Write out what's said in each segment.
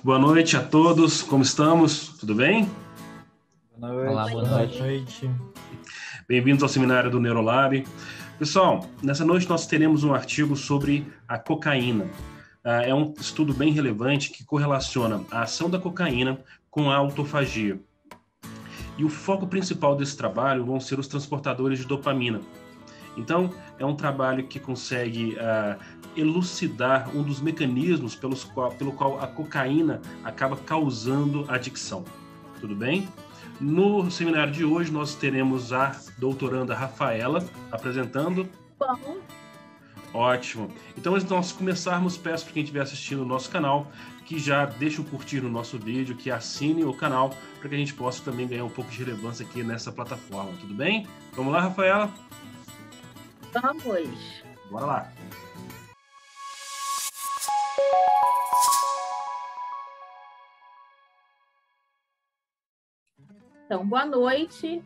Boa noite a todos, como estamos? Tudo bem? Boa noite. Olá, boa noite. Bem-vindos ao seminário do Neurolab. Pessoal, nessa noite nós teremos um artigo sobre a cocaína. É um estudo bem relevante que correlaciona a ação da cocaína com a autofagia. E o foco principal desse trabalho vão ser os transportadores de dopamina. Então, é um trabalho que consegue elucidar um dos mecanismos pelo qual a cocaína acaba causando adicção. Tudo bem? No seminário de hoje, nós teremos a doutoranda Rafaela apresentando. Bom. Ótimo. Então, antes de nós começarmos, peço para quem estiver assistindo o nosso canal que já deixe um curtir no nosso vídeo, que assine o canal, para que a gente possa também ganhar um pouco de relevância aqui nessa plataforma. Tudo bem? Vamos lá, Rafaela? Vamos. Bora lá. Então, boa noite.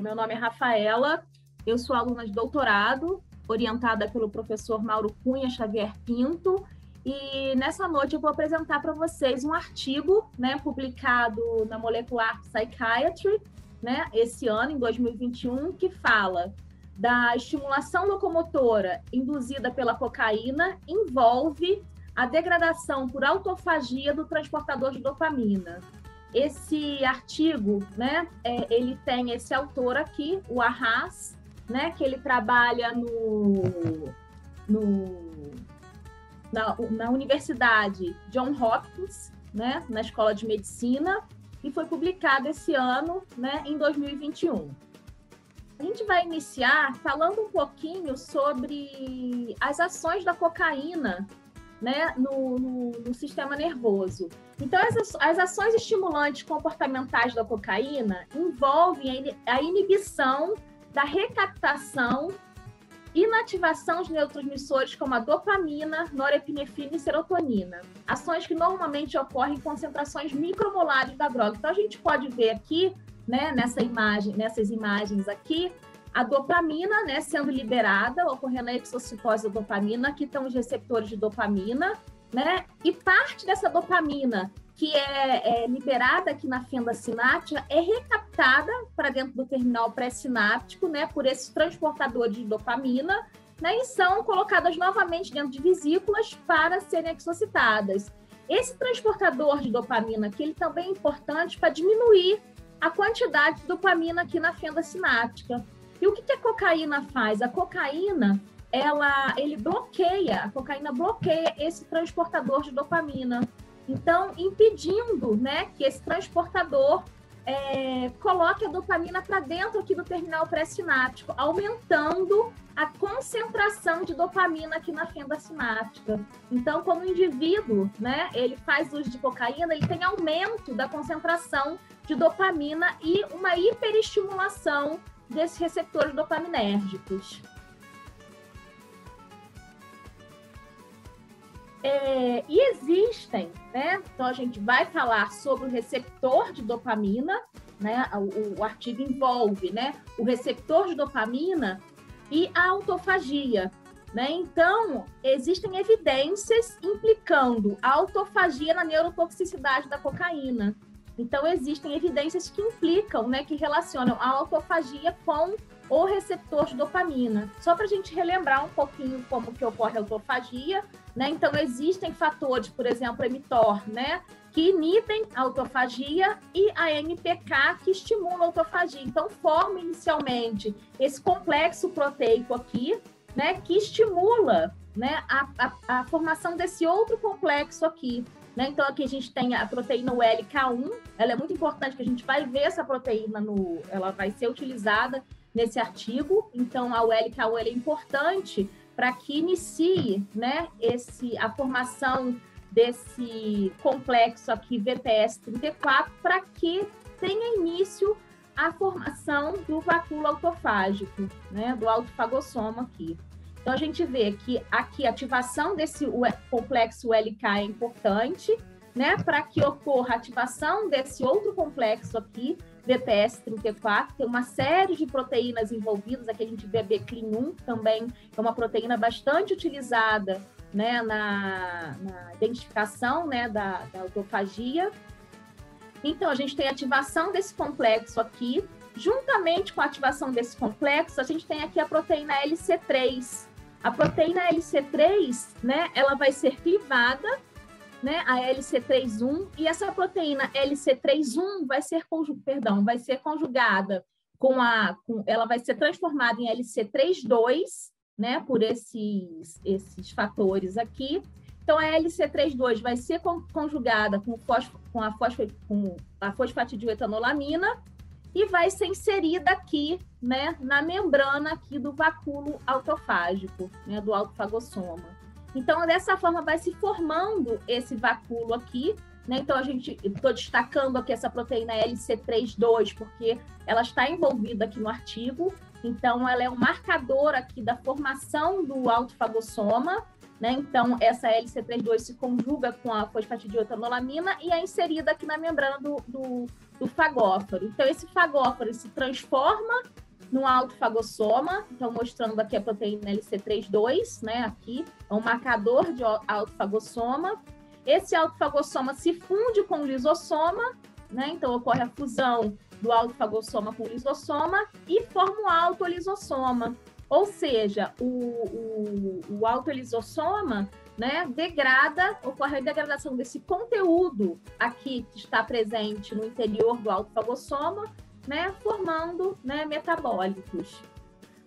Meu nome é Rafaela. Eu sou aluna de doutorado, orientada pelo professor Mauro Cunha Xavier Pinto. E nessa noite eu vou apresentar para vocês um artigo, publicado na Molecular Psychiatry, esse ano, em 2021, que fala da estimulação locomotora induzida pela cocaína envolve a degradação por autofagia do transportador de dopamina. Esse artigo, ele tem esse autor aqui, o Arras, que ele trabalha na Universidade John Hopkins, na Escola de Medicina, e foi publicado esse ano, em 2021. A gente vai iniciar falando um pouquinho sobre as ações da cocaína, no sistema nervoso. Então, as ações estimulantes comportamentais da cocaína envolvem a inibição da recaptação e inativação de neurotransmissores como a dopamina, norepinefrina e serotonina. Ações que normalmente ocorrem em concentrações micromolares da droga. Então, a gente pode ver aqui, nessas imagens aqui, a dopamina, sendo liberada, ocorrendo a exocitose da dopamina, aqui estão os receptores de dopamina, e parte dessa dopamina que é liberada aqui na fenda sináptica é recaptada para dentro do terminal pré-sináptico, por esses transportadores de dopamina, e são colocadas novamente dentro de vesículas para serem exocitadas. Esse transportador de dopamina aqui, ele também é importante para diminuir a quantidade de dopamina aqui na fenda sináptica. E o que a cocaína faz? A cocaína, a cocaína bloqueia esse transportador de dopamina. Então, impedindo, que esse transportador coloque a dopamina para dentro aqui do terminal pré-sináptico, aumentando a concentração de dopamina aqui na fenda sináptica. Então, quando o indivíduo, ele faz uso de cocaína, ele tem aumento da concentração de dopamina e uma hiperestimulação desses receptores dopaminérgicos. E existem, então a gente vai falar sobre o receptor de dopamina, o artigo envolve, o receptor de dopamina e a autofagia, Então, existem evidências implicando a autofagia na neurotoxicidade da cocaína. Então, existem evidências que implicam, que relacionam a autofagia com o receptor de dopamina. Só para a gente relembrar um pouquinho como que ocorre a autofagia, Então, existem fatores, por exemplo, mTOR, que inibem a autofagia e a MPK, que estimulam a autofagia. Então, forma inicialmente esse complexo proteico aqui, que estimula, a formação desse outro complexo aqui. Então, aqui a gente tem a proteína ULK1, ela é muito importante, que a gente vai ver essa proteína, ela vai ser utilizada nesse artigo. Então, a ULK1 ela é importante para que inicie, a formação desse complexo aqui, VPS34, para que tenha início a formação do vacúolo autofágico, do autofagossoma aqui. Então, a gente vê que aqui a ativação desse complexo ULK é importante, para que ocorra a ativação desse outro complexo aqui, VPS34, tem uma série de proteínas envolvidas, aqui a gente vê BCLIN1 também, é uma proteína bastante utilizada né, na identificação, né, da autofagia. Então, a gente tem a ativação desse complexo aqui. Juntamente com a ativação desse complexo, a gente tem aqui a proteína LC3. A proteína LC3, né, ela vai ser clivada, né, a LC3-1, e essa proteína LC3-1 vai ser conjugada ela vai ser transformada em LC3-2, né, por esses fatores aqui. Então, a LC3-2 vai ser conjugada com a fosfatidiletanolamina e vai ser inserida aqui, né, na membrana aqui do vacúolo autofágico, né, do autofagossoma. Então, dessa forma, vai se formando esse vacúolo aqui, né? Então, estou destacando aqui essa proteína LC3-2, porque ela está envolvida aqui no artigo. Então, ela é um marcador aqui da formação do autofagossoma, né? Então, essa LC3-2 se conjuga com a fosfatidiletanolamina e é inserida aqui na membrana do fagóforo. Então, esse fagóforo se transforma no autofagossoma, então mostrando aqui a proteína LC3-2, né, aqui, é um marcador de autofagossoma. Esse autofagossoma se funde com o lisossoma, né, então ocorre a fusão do autofagossoma com o lisossoma e forma o autolisossoma, ou seja, o autolisossoma, né, ocorre a degradação desse conteúdo aqui que está presente no interior do autofagossoma, né, formando, né, metabólitos.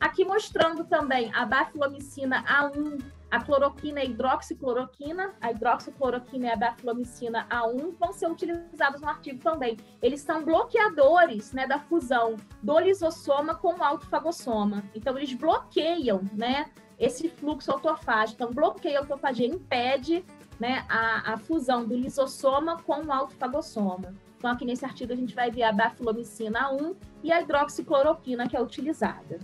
Aqui mostrando também a bafilomicina A1, a cloroquina e a hidroxicloroquina. A hidroxicloroquina e a bafilomicina A1 vão ser utilizados no artigo também. Eles são bloqueadores, né, da fusão do lisossoma com o autofagossoma. Então, eles bloqueiam, né, esse fluxo autofágico. Então, bloqueia a autofagia, impede, né, a fusão do lisossoma com o autofagossoma. Então, aqui nesse artigo, a gente vai ver a bafilomicina A1 e a hidroxicloroquina que é utilizada.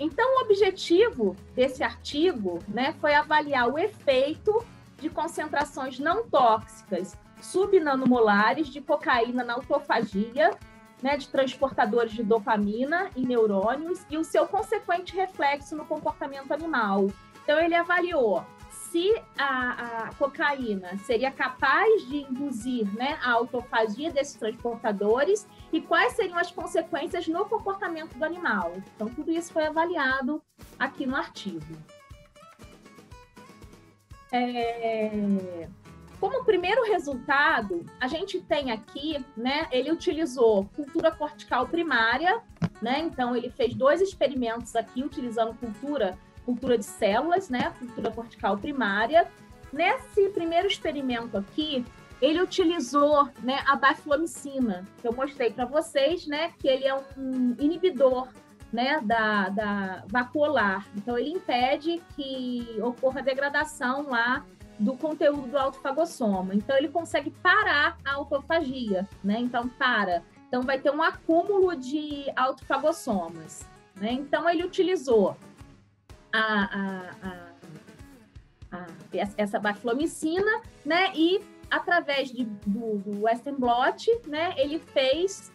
Então, o objetivo desse artigo, né, foi avaliar o efeito de concentrações não tóxicas subnanomolares de cocaína na autofagia, né, de transportadores de dopamina em neurônios e o seu consequente reflexo no comportamento animal. Então, ele avaliou se a cocaína seria capaz de induzir, né, a autofagia desses transportadores e quais seriam as consequências no comportamento do animal. Então, tudo isso foi avaliado aqui no artigo. Como primeiro resultado, a gente tem aqui, né, ele utilizou cultura cortical primária, né, então ele fez 2 experimentos aqui utilizando cultura de células, né, cultura cortical primária. Nesse primeiro experimento aqui, ele utilizou, né, a bafilomicina, que eu mostrei para vocês, né, que ele é um inibidor, né, da vacuolar. Então, ele impede que ocorra a degradação lá do conteúdo do autofagossoma. Então, ele consegue parar a autofagia, né? Então, Então, vai ter um acúmulo de autofagossomas, né? Então, ele utilizou essa bafilomicina, né? E através do Western blot, né? Ele fez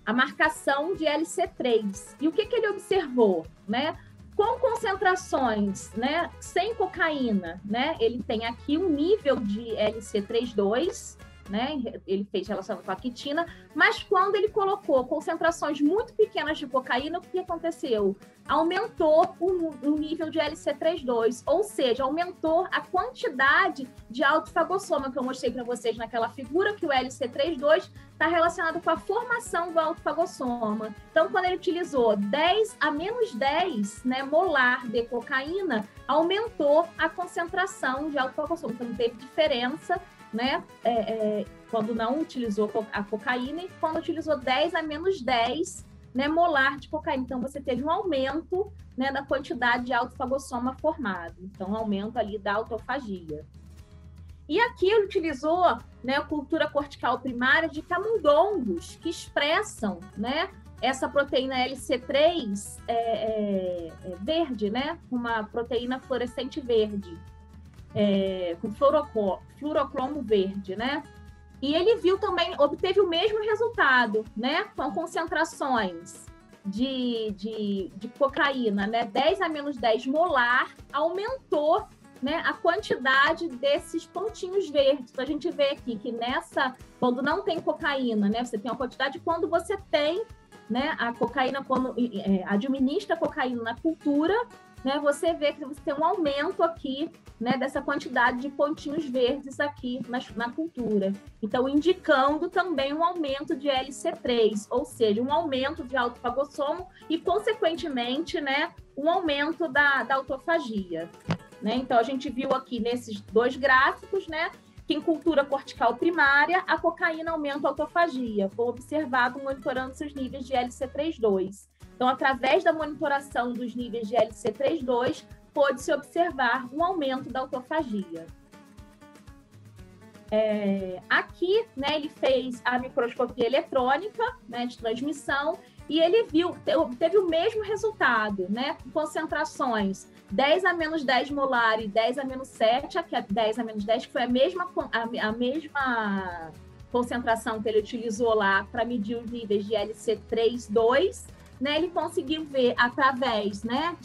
a marcação de LC3. E o que ele observou, né? Com concentrações, né, sem cocaína, né? Ele tem aqui um nível de LC3-2, né? Ele fez relação com a quitina, mas quando ele colocou concentrações muito pequenas de cocaína, o que aconteceu? Aumentou o nível de LC3-2, ou seja, aumentou a quantidade de autofagossoma que eu mostrei para vocês naquela figura, que o LC3-2 está relacionado com a formação do autofagossoma. Então, quando ele utilizou 10 a menos 10, né, molar de cocaína, aumentou a concentração de autofagossoma. Então, não teve diferença, né, quando não utilizou a cocaína e quando utilizou 10 a menos 10, né, molar de cocaína. Então, você teve um aumento, né, da quantidade de autofagossoma formado. Então, um aumento ali da autofagia. E aqui ele utilizou, né, a cultura cortical primária de camundongos que expressam, né, essa proteína LC3 verde, né, uma proteína fluorescente verde, com fluorocromo verde, né? E ele viu também, obteve o mesmo resultado, né, com concentrações de cocaína, né, 10 a menos 10 molar, aumentou, né, a quantidade desses pontinhos verdes. Então, a gente vê aqui que quando não tem cocaína, né, você tem uma quantidade, quando você tem, né, a cocaína, quando administra a cocaína na cultura, né, você vê que você tem um aumento aqui, né, dessa quantidade de pontinhos verdes aqui na cultura. Então, indicando também um aumento de LC3, ou seja, um aumento de autofagossomo e, consequentemente, né, um aumento da autofagia. Né? Então, a gente viu aqui nesses dois gráficos, né, que em cultura cortical primária, a cocaína aumenta a autofagia, foi observado monitorando seus níveis de LC32. Então, através da monitoração dos níveis de LC32, pôde-se observar um aumento da autofagia. Aqui, né, ele fez a microscopia eletrônica, né, de transmissão, e ele teve o mesmo resultado, né, concentrações 10 a menos 10 molar e 10 a menos 7, aqui é 10 a menos 10, que foi a mesma concentração que ele utilizou lá para medir os níveis de LC3,2, né, ele conseguiu ver através, né,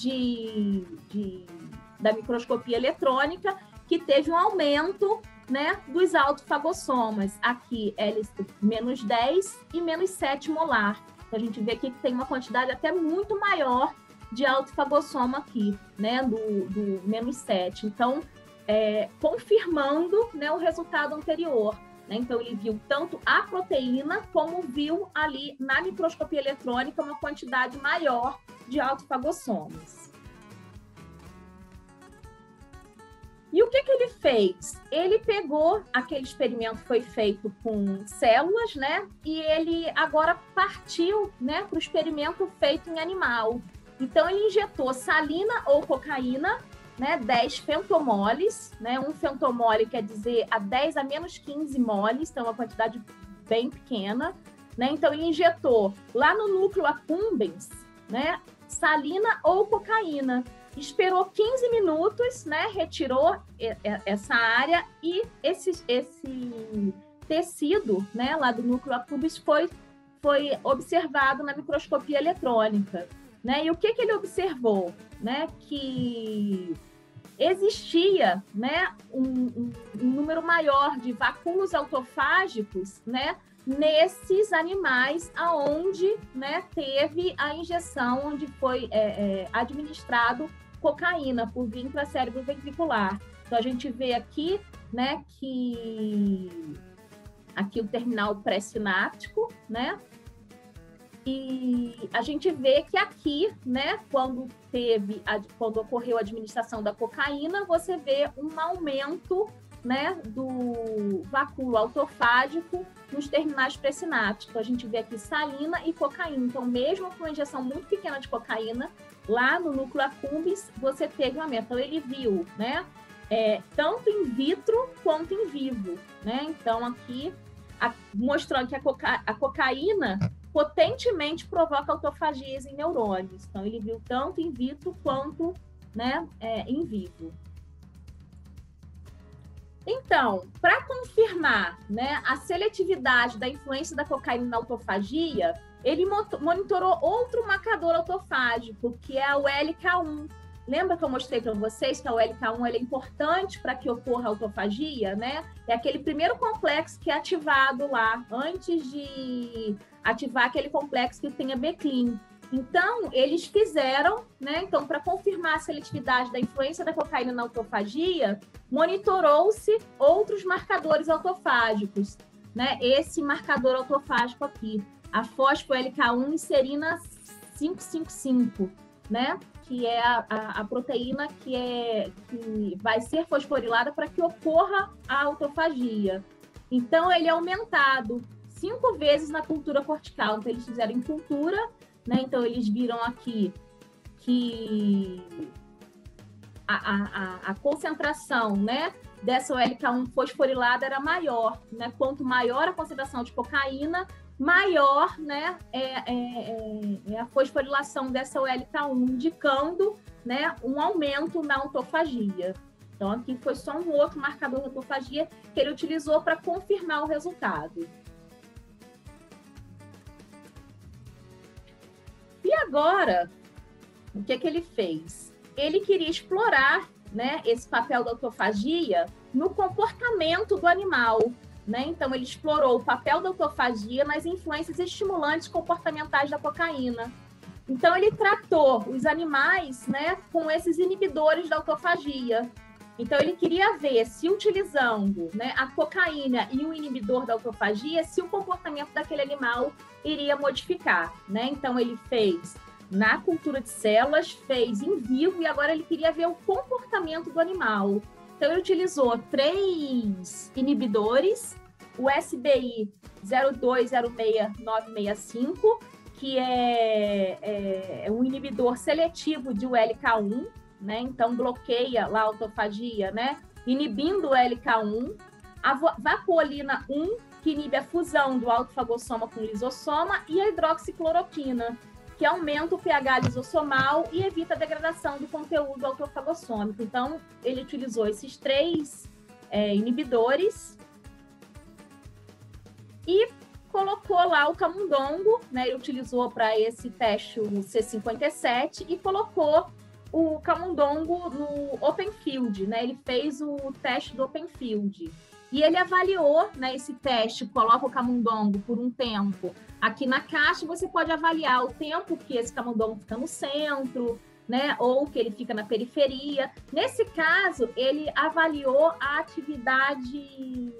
da microscopia eletrônica que teve um aumento, né, dos autofagossomas. Aqui, menos 10 e menos 7 molar. Então, a gente vê aqui que tem uma quantidade até muito maior de autofagossoma aqui, né, do menos 7. Então, confirmando, né, o resultado anterior. Né? Então, ele viu tanto a proteína, como viu ali na microscopia eletrônica uma quantidade maior de autofagossomas. E o que ele fez? Ele pegou aquele experimento que foi feito com células, né? E ele agora partiu, né, para o experimento feito em animal. Então, ele injetou salina ou cocaína, né, 10 femtomoles, né? Um femtomole quer dizer a 10 a menos 15 moles, então é uma quantidade bem pequena. Né? Então, ele injetou lá no núcleo accumbens, né, salina ou cocaína. Esperou 15 minutos, né, retirou essa área e esse tecido, né, lá do núcleo accumbens foi observado na microscopia eletrônica. Né? E o que ele observou? Né? Que existia, né, um número maior de vacúolos autofágicos, né, nesses animais aonde, né, teve a injeção, onde foi administrado cocaína por via intracérebro ventricular. Então, a gente vê aqui, né, que aqui o terminal pré-sináptico, né, e a gente vê que aqui, né, quando ocorreu a administração da cocaína, você vê um aumento, né, do vacúolo autofágico nos terminais pré-sinápticos. A gente vê aqui salina e cocaína. Então, mesmo com uma injeção muito pequena de cocaína, lá no núcleo accumbens, você teve um aumento. Então, ele viu, né, tanto in vitro quanto in vivo. Né? Então, aqui, mostrando que a cocaína potentemente provoca autofagias em neurônios. Então, ele viu tanto in vitro quanto, né, in vivo. Então, para confirmar, né, a seletividade da influência da cocaína na autofagia, ele monitorou outro marcador autofágico, que é o LK1. Lembra que eu mostrei para vocês que o LK1 ele é importante para que ocorra a autofagia, né? É aquele primeiro complexo que é ativado lá, antes de ativar aquele complexo que tem a Beclin. Então, eles fizeram, né? Então, para confirmar a seletividade da influência da cocaína na autofagia, monitorou-se outros marcadores autofágicos, né? Esse marcador autofágico aqui, a fosfo-LK1 e serina 555, né? Que é a proteína que vai ser fosforilada para que ocorra a autofagia. Então, ele é aumentado 5 vezes na cultura cortical. Então, eles fizeram em cultura, né? Então, eles viram aqui que a concentração, né, dessa LK1 fosforilada era maior, né? Quanto maior a concentração de cocaína, maior, né, a fosforilação dessa LK1, indicando, né, um aumento na autofagia. Então, aqui foi só um outro marcador de autofagia que ele utilizou para confirmar o resultado. E agora, o que ele fez? Ele queria explorar, né, esse papel da autofagia no comportamento do animal, né? Então, ele explorou o papel da autofagia nas influências estimulantes comportamentais da cocaína. Então, ele tratou os animais, né, com esses inibidores da autofagia. Então, ele queria ver se utilizando, né, a cocaína e o inibidor da autofagia, se o comportamento daquele animal iria modificar, né? Então, ele fez na cultura de células, fez em vivo, e agora ele queria ver o comportamento do animal. Então, ele utilizou 3 inibidores, o SBI 0206965, que é um inibidor seletivo de ULK1, né? Então, bloqueia lá a autofagia, né? Inibindo o LK1, a vacuolina 1, que inibe a fusão do autofagossoma com o lisossoma, e a hidroxicloroquina, que aumenta o pH lisossomal e evita a degradação do conteúdo autofagossômico. Então, ele utilizou esses 3 inibidores e colocou lá o camundongo, né? Ele utilizou para esse teste o C57 e colocou o camundongo no open field, né? Ele fez o teste do open field. E ele avaliou, né, esse teste, coloca o camundongo por um tempo aqui na caixa, você pode avaliar o tempo que esse camundongo fica no centro, né, ou que ele fica na periferia. Nesse caso, ele avaliou a atividade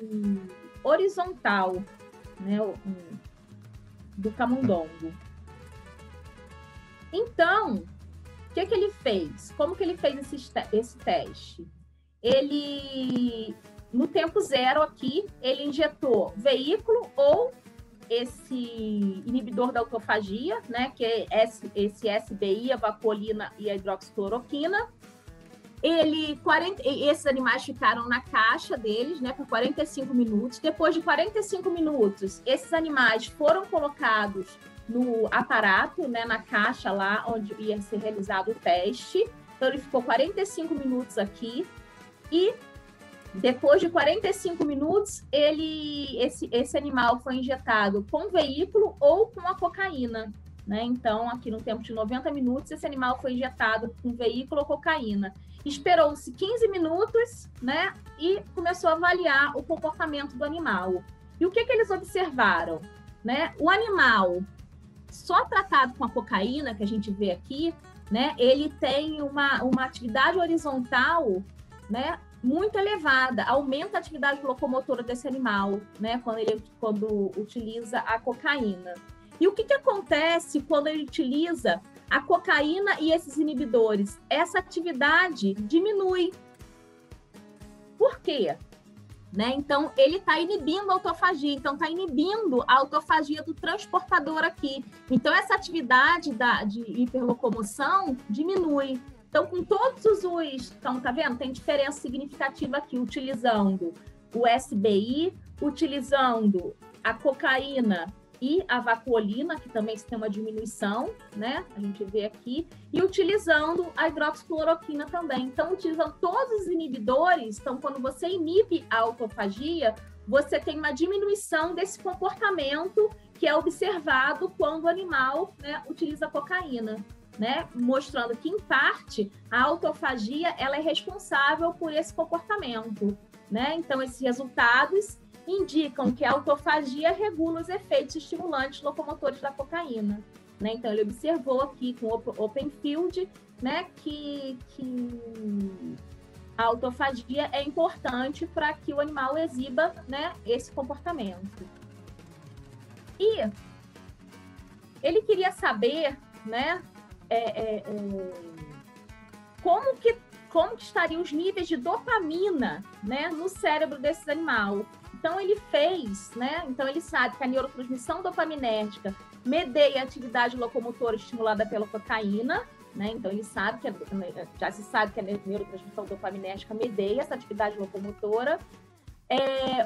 horizontal, né, do camundongo. Então, o que ele fez? Como que ele fez esse teste? Ele, no tempo zero aqui, ele injetou veículo ou esse inibidor da autofagia, né, que é esse SBI, a vacuolina e a hidroxicloroquina. Esses animais ficaram na caixa deles, né, por 45 minutos. Depois de 45 minutos, esses animais foram colocados no aparato, né, na caixa lá onde ia ser realizado o teste. Então, ele ficou 45 minutos aqui. E depois de 45 minutos, esse animal foi injetado com veículo ou com a cocaína, né? Então, aqui no tempo de 90 minutos, esse animal foi injetado com veículo ou cocaína. Esperou-se 15 minutos, né? E começou a avaliar o comportamento do animal. E o que eles observaram, né? O animal só tratado com a cocaína, que a gente vê aqui, né? Ele tem uma atividade horizontal, né, muito elevada, aumenta a atividade locomotora desse animal, né, quando utiliza a cocaína. E o que acontece quando ele utiliza a cocaína e esses inibidores? Essa atividade diminui. Por quê? Né? Então, ele está inibindo a autofagia, então está inibindo a autofagia do transportador aqui. Então, essa atividade de hiperlocomoção diminui. Então, com todos os... Então, tá vendo? Tem diferença significativa aqui, utilizando o SBI, utilizando a cocaína e a vacuolina, que também tem uma diminuição, né? A gente vê aqui, e utilizando a hidroxicloroquina também. Então, utilizando todos os inibidores, então, quando você inibe a autofagia, você tem uma diminuição desse comportamento que é observado quando o animal, né, utiliza cocaína, né? Mostrando que, em parte, a autofagia ela é responsável por esse comportamento, né? Então, esses resultados indicam que a autofagia regula os efeitos estimulantes locomotores da cocaína, né? Então, ele observou aqui com o open field, né, que a autofagia é importante para que o animal exiba, né, esse comportamento. E ele queria saber, né, como que estariam os níveis de dopamina, né, no cérebro desses animais. Então, ele fez, né? Então, ele sabe que a neurotransmissão dopaminérgica medeia a atividade locomotora estimulada pela cocaína, né? Então, ele sabe que já se sabe que a neurotransmissão dopaminérgica medeia essa atividade locomotora.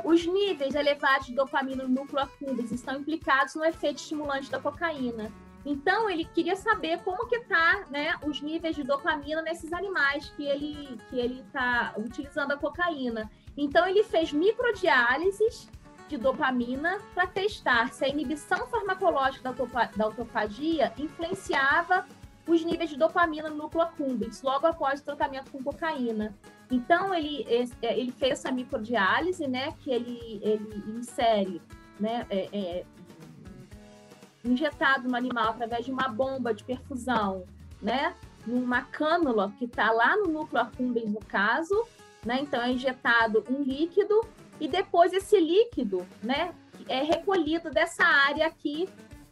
Os níveis elevados de dopamina no núcleo accumbens estão implicados no efeito estimulante da cocaína. Então, ele queria saber como que tá, né, os níveis de dopamina nesses animais que ele está utilizando a cocaína. Então, ele fez microdiálises de dopamina para testar se a inibição farmacológica da autofagia influenciava os níveis de dopamina no núcleo accumbens, logo após o tratamento com cocaína. Então, ele fez essa microdiálise, né, que ele insere, né, injetado no animal através de uma bomba de perfusão, né, numa cânula que está lá no núcleo accumbens, no caso, né, então é injetado um líquido e depois esse líquido, né, é recolhido dessa área aqui,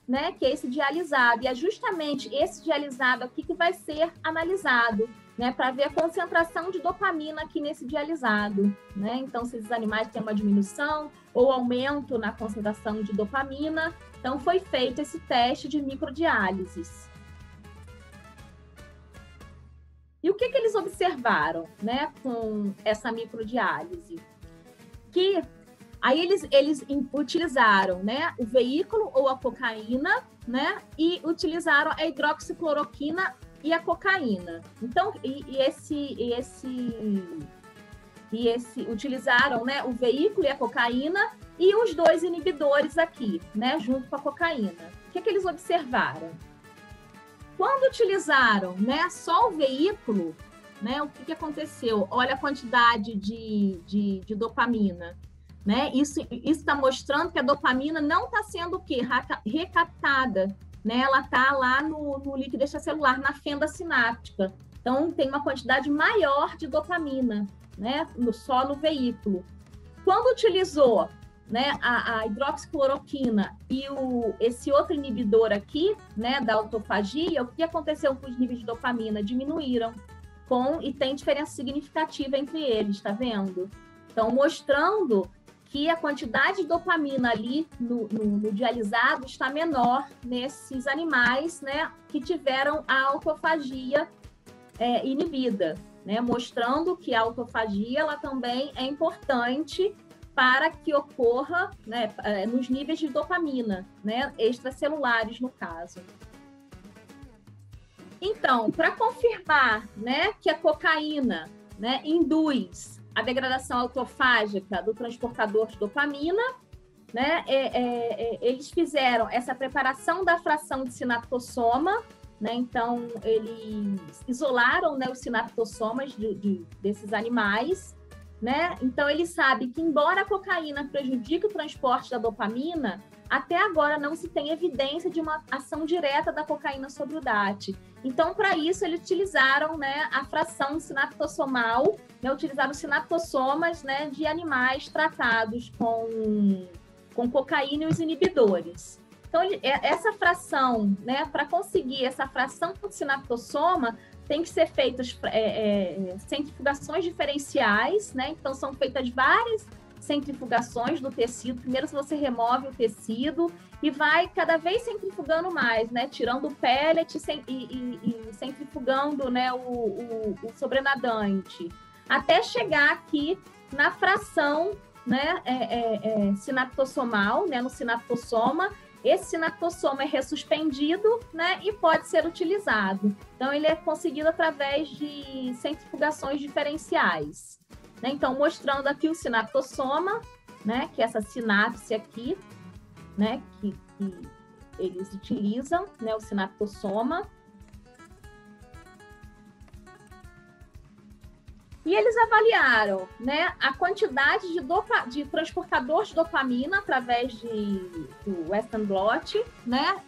né, que é esse dialisado. E é justamente esse dialisado aqui que vai ser analisado, né, para ver a concentração de dopamina aqui nesse dialisado, né? Então, se esses animais têm uma diminuição ou aumento na concentração de dopamina, então foi feito esse teste de microdiálises. E o que eles observaram, né, com essa microdiálise? Que aí eles utilizaram, né, o veículo ou a cocaína, né, e utilizaram a hidroxicloroquina e a cocaína. Então, utilizaram, né, o veículo e a cocaína e os dois inibidores aqui, né, junto com a cocaína. O que eles observaram? Quando utilizaram, né, só o veículo, né, o que aconteceu? Olha a quantidade de dopamina. Né? Isso está mostrando que a dopamina não está sendo o quê? Recaptada. Né? Ela está lá no líquido extracelular, na fenda sináptica. Então, tem uma quantidade maior de dopamina, né? Só no veículo. Quando utilizou, né, a hidroxicloroquina e esse outro inibidor aqui, né, da autofagia, o que aconteceu com os níveis de dopamina? Diminuíram, e tem diferença significativa entre eles, tá vendo? Então, mostrando que a quantidade de dopamina ali no dialisado está menor nesses animais, né, que tiveram a autofagia inibida, né, mostrando que a autofagia ela também é importante para que ocorra, né, nos níveis de dopamina, né, extracelulares no caso. Então, para confirmar, né, que a cocaína, né, induz a degradação autofágica do transportador de dopamina, né? Eles fizeram essa preparação da fração de sinaptossoma, né? Então, eles isolaram, né, os sinaptossomas desses animais, né? Então, eles sabem que, embora a cocaína prejudique o transporte da dopamina, até agora não se tem evidência de uma ação direta da cocaína sobre o DAT. Então, para isso, eles utilizaram, né, a fração sinaptossomal, né, utilizaram sinaptossomas, né, de animais tratados com cocaína e os inibidores. Então, essa fração, né, para conseguir essa fração de sinaptossoma, tem que ser feitas centrifugações diferenciais, né? Então, são feitas várias centrifugações do tecido. Primeiro você remove o tecido e vai cada vez centrifugando mais, né? Tirando o pellet e centrifugando, né, o sobrenadante, até chegar aqui na fração, né, sinaptossomal, né, no sinaptossoma. Esse sinaptossoma é ressuspendido, né, e pode ser utilizado. Então, ele é conseguido através de centrifugações diferenciais. Então, mostrando aqui o sinaptossoma, né, que é essa sinapse aqui, né, que eles utilizam, né, o sinaptossoma. E eles avaliaram, né, a quantidade de transportador de dopamina através do Western blot, né,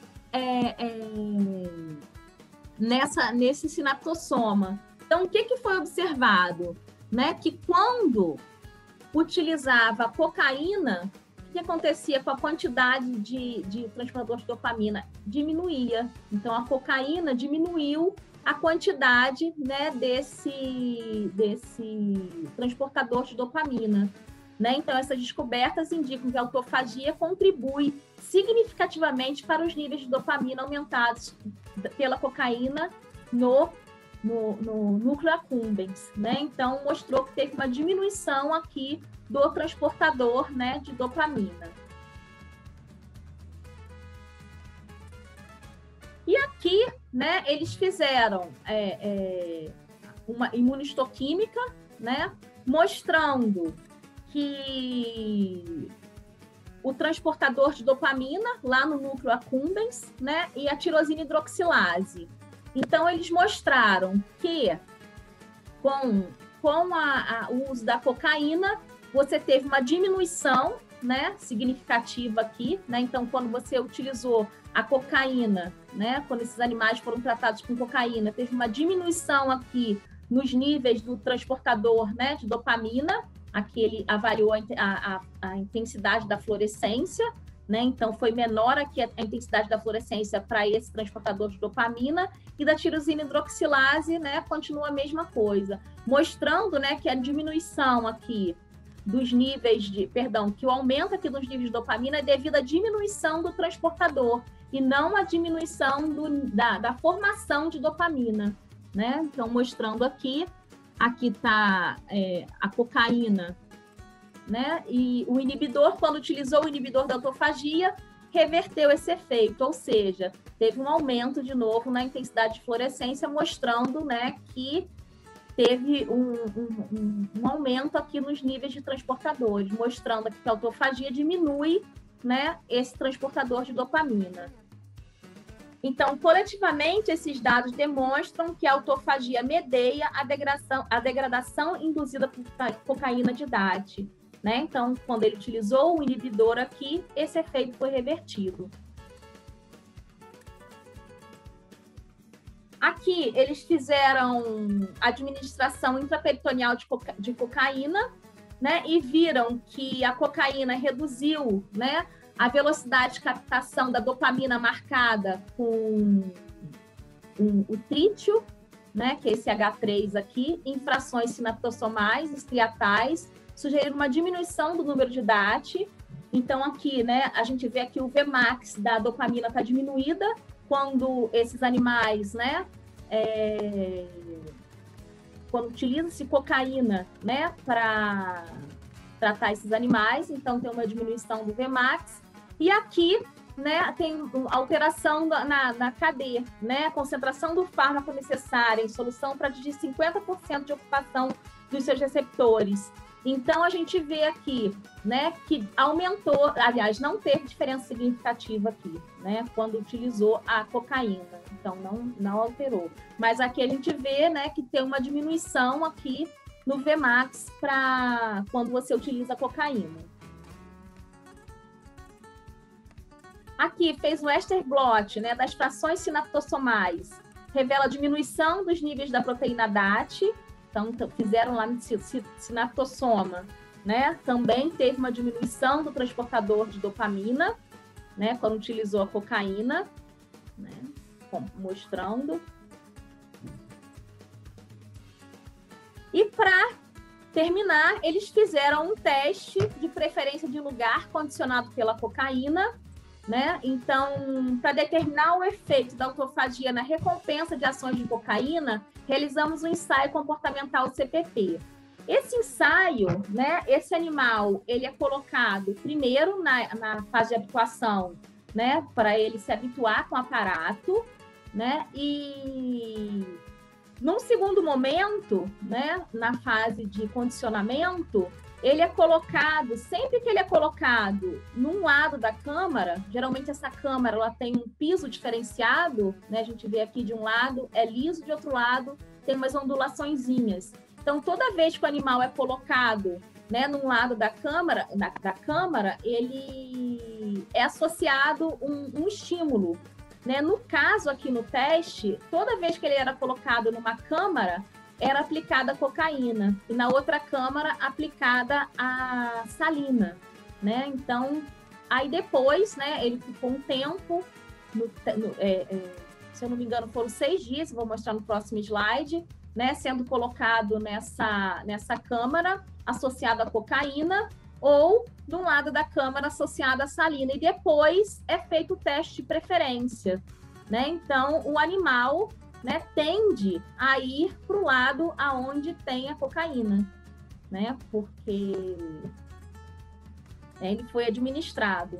nesse sinaptossoma. Então, o que foi observado? Né, que quando utilizava cocaína, o que acontecia com a quantidade de transportador de dopamina? Diminuía. Então, a cocaína diminuiu a quantidade, né, desse transportador de dopamina. Né? Então, essas descobertas indicam que a autofagia contribui significativamente para os níveis de dopamina aumentados pela cocaína no núcleo accumbens, né? Então, mostrou que teve uma diminuição aqui do transportador, né, de dopamina. E aqui, né, eles fizeram uma imunistoquímica, né, mostrando que o transportador de dopamina lá no núcleo accumbens, né, e a tirosina hidroxilase. Então, eles mostraram que com o uso da cocaína, você teve uma diminuição, né, significativa aqui, né? Então, quando você utilizou a cocaína, né, quando esses animais foram tratados com cocaína, teve uma diminuição aqui nos níveis do transportador, né, de dopamina. Aqui ele avaliou a intensidade da fluorescência, né? Então, foi menor aqui a intensidade da fluorescência para esse transportador de dopamina, e da tirosina hidroxilase, né, continua a mesma coisa, mostrando, né, que a diminuição aqui dos níveis que o aumento aqui dos níveis de dopamina é devido à diminuição do transportador e não à diminuição da formação de dopamina, né? Então, mostrando aqui está a cocaína, né? E o inibidor, quando utilizou o inibidor da autofagia, reverteu esse efeito, ou seja, teve um aumento de novo na intensidade de fluorescência, mostrando, né, que teve um aumento aqui nos níveis de transportadores, mostrando que a autofagia diminui, né, esse transportador de dopamina. Então, coletivamente, esses dados demonstram que a autofagia medeia a degradação induzida por cocaína de DAT, né? Então, quando ele utilizou o inibidor aqui, esse efeito foi revertido. Aqui, eles fizeram administração intraperitoneal de cocaína, né? E viram que a cocaína reduziu, né, a velocidade de captação da dopamina marcada com o trítio, né, que é esse H3 aqui, em frações sinaptossomais, estriatais, sugerindo uma diminuição do número de DAT. Então, aqui, né, a gente vê que o Vmax da dopamina está diminuída quando esses animais, né, quando utiliza-se cocaína, né, para tratar esses animais, então tem uma diminuição do Vmax. E aqui, né, tem alteração na KD, né, a concentração do fármaco necessária em solução para atingir 50% de ocupação dos seus receptores. Então, a gente vê aqui, né, que aumentou, aliás, não teve diferença significativa aqui, né, quando utilizou a cocaína. Então, não alterou. Mas aqui a gente vê, né, que tem uma diminuição aqui no Vmax para quando você utiliza a cocaína. Aqui fez o Westerblot, né, das frações sinaptossomais, revela diminuição dos níveis da proteína DAT. Então, fizeram lá no sinaptossoma, né? Também teve uma diminuição do transportador de dopamina, né? Quando utilizou a cocaína, né? Mostrando. E para terminar, eles fizeram um teste de preferência de lugar condicionado pela cocaína, né? Então, para determinar o efeito da autofagia na recompensa de ações de cocaína, realizamos um ensaio comportamental CPP. Esse ensaio, né, esse animal, ele é colocado primeiro na fase de habituação, né, para ele se habituar com o aparato, né, e num segundo momento, né, na fase de condicionamento, ele é colocado, sempre que ele é colocado num lado da câmara, geralmente essa câmara ela tem um piso diferenciado, né? A gente vê aqui de um lado é liso, de outro lado tem umas ondulaçõezinhas. Então, toda vez que o animal é colocado, né, num lado da câmara, ele é associado um estímulo, né? No caso aqui no teste, toda vez que ele era colocado numa câmara, era aplicada a cocaína, e na outra câmara aplicada a salina, né? Então, aí depois, né, ele ficou um tempo, se eu não me engano, foram 6 dias, vou mostrar no próximo slide, né, sendo colocado nessa câmara associada à cocaína, ou de um lado da câmara associada à salina, e depois é feito o teste de preferência, né? Então, o animal, né, tende a ir para o lado aonde tem a cocaína, né, porque ele foi administrado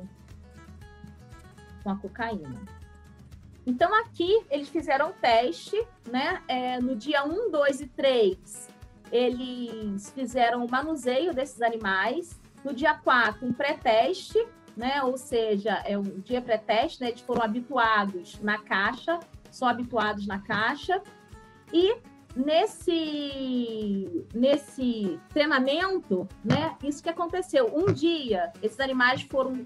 com a cocaína. Então, aqui, eles fizeram um teste, né, no dia 1, 2 e 3, eles fizeram o manuseio desses animais. No dia 4, um pré-teste, né? Ou seja, é um dia pré-teste, né? Eles foram habituados na caixa, só habituados na caixa. E nesse treinamento, né? Isso que aconteceu. Um dia, esses animais foram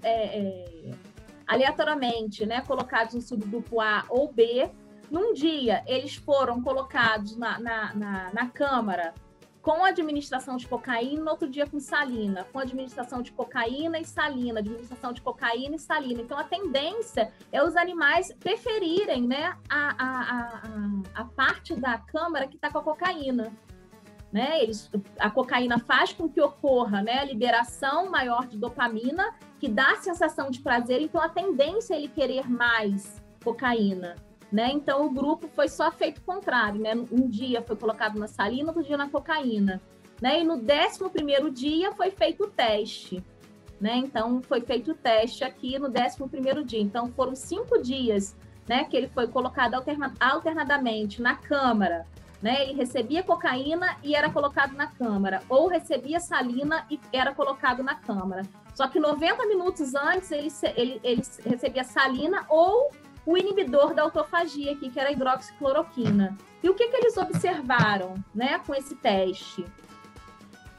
aleatoriamente, né? Colocados no subgrupo A ou B. Num dia, eles foram colocados na câmara com administração de cocaína, no outro dia com salina, com administração de cocaína e salina, administração de cocaína e salina. Então, a tendência é os animais preferirem, né, a parte da câmara que está com a cocaína. Né? A cocaína faz com que ocorra, né, a liberação maior de dopamina, que dá a sensação de prazer, então a tendência é ele querer mais cocaína. Né? Então, o grupo foi só feito o contrário, né? Um dia foi colocado na salina, outro dia na cocaína. Né? E no 11º dia foi feito o teste. Né? Então, foi feito o teste aqui no 11º dia. Então, foram 5 dias, né, que ele foi colocado alternadamente na câmara. Né? Ele recebia cocaína e era colocado na câmara. Ou recebia salina e era colocado na câmara. Só que 90 minutos antes, ele recebia salina ou o inibidor da autofagia aqui, que era a hidroxicloroquina. E o que eles observaram, né, com esse teste?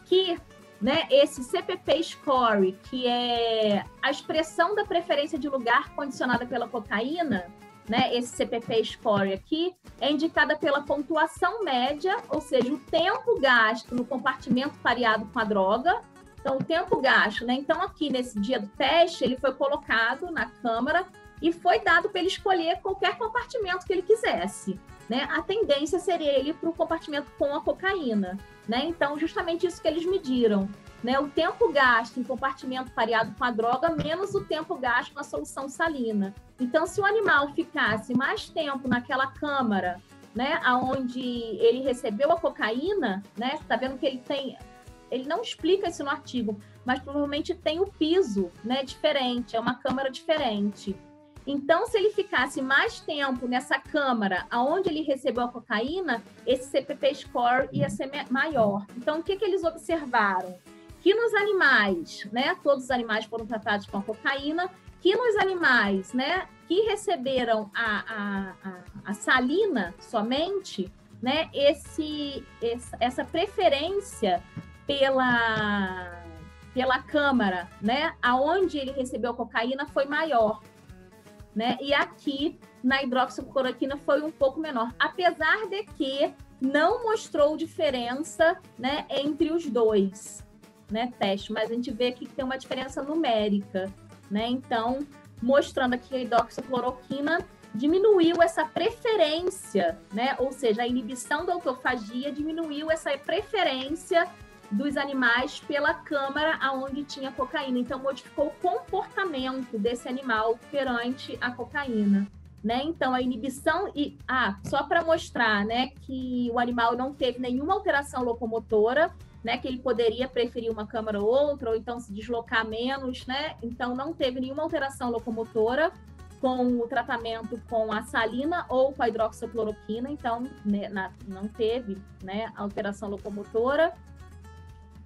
Que, né, esse CPP score, que é a expressão da preferência de lugar condicionada pela cocaína, né, esse CPP score aqui, é indicada pela pontuação média, ou seja, o tempo gasto no compartimento pareado com a droga. Então, o tempo gasto, né? Então, aqui nesse dia do teste, ele foi colocado na câmara e foi dado para ele escolher qualquer compartimento que ele quisesse. Né? A tendência seria ele para o compartimento com a cocaína. Né? Então, justamente isso que eles mediram. Né? O tempo gasto em compartimento pareado com a droga menos o tempo gasto na solução salina. Então, se o animal ficasse mais tempo naquela câmara, né, onde ele recebeu a cocaína, né, você está vendo que ele tem... Ele não explica isso no artigo, mas provavelmente tem o piso, né, diferente, é uma câmara diferente. Então, se ele ficasse mais tempo nessa câmara onde ele recebeu a cocaína, esse CPP score ia ser maior. Então, o que eles observaram? Que nos animais, né, todos os animais foram tratados com a cocaína, que nos animais, né, que receberam a salina somente, né, essa preferência pela câmara, né, aonde ele recebeu a cocaína foi maior. Né? E aqui, na hidroxicloroquina, foi um pouco menor. Apesar de que não mostrou diferença, né, entre os dois, né, testes. Mas a gente vê aqui que tem uma diferença numérica. Né? Então, mostrando aqui que a hidroxicloroquina diminuiu essa preferência, né? Ou seja, a inibição da autofagia diminuiu essa preferência dos animais pela câmara onde tinha cocaína. Então, modificou o comportamento desse animal perante a cocaína. Né? Então, a inibição... só para mostrar, né, que o animal não teve nenhuma alteração locomotora, né, que ele poderia preferir uma câmara ou outra, ou então se deslocar menos. Né? Então, não teve nenhuma alteração locomotora com o tratamento com a salina ou com a hidroxicloroquina. Então, né, não teve, né, alteração locomotora.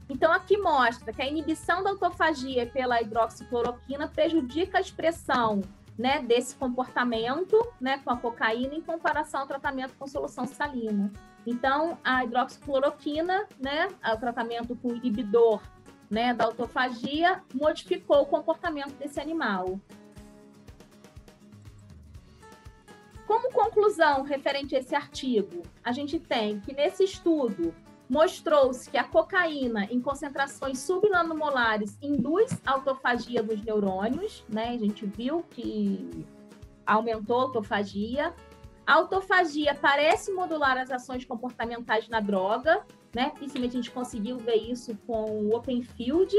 Então, aqui mostra que a inibição da autofagia pela hidroxicloroquina prejudica a expressão, né, desse comportamento, né, com a cocaína em comparação ao tratamento com solução salina. Então, a hidroxicloroquina, né, o tratamento com inibidor, né, da autofagia, modificou o comportamento desse animal. Como conclusão referente a esse artigo, a gente tem que nesse estudo mostrou-se que a cocaína em concentrações subnanomolares induz a autofagia dos neurônios, né? A gente viu que aumentou a autofagia. A autofagia parece modular as ações comportamentais na droga, né? Principalmente a gente conseguiu ver isso com o Open Field,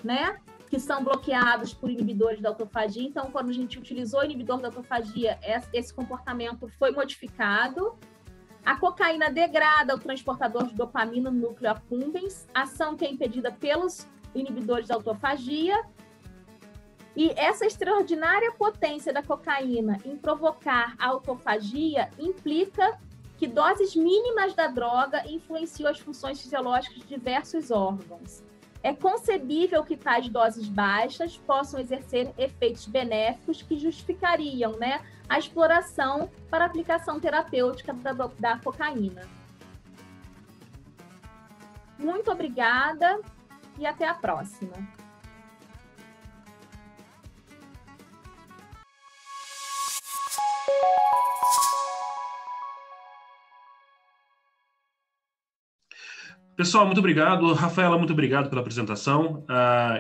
né? Que são bloqueados por inibidores da autofagia. Então, quando a gente utilizou o inibidor da autofagia, esse comportamento foi modificado. A cocaína degrada o transportador de dopamina no núcleo accumbens, ação que é impedida pelos inibidores da autofagia. E essa extraordinária potência da cocaína em provocar a autofagia implica que doses mínimas da droga influenciam as funções fisiológicas de diversos órgãos. é concebível que tais doses baixas possam exercer efeitos benéficos que justificariam, né, a exploração para aplicação terapêutica da cocaína. Muito obrigada e até a próxima. Pessoal, muito obrigado. Rafaela, muito obrigado pela apresentação.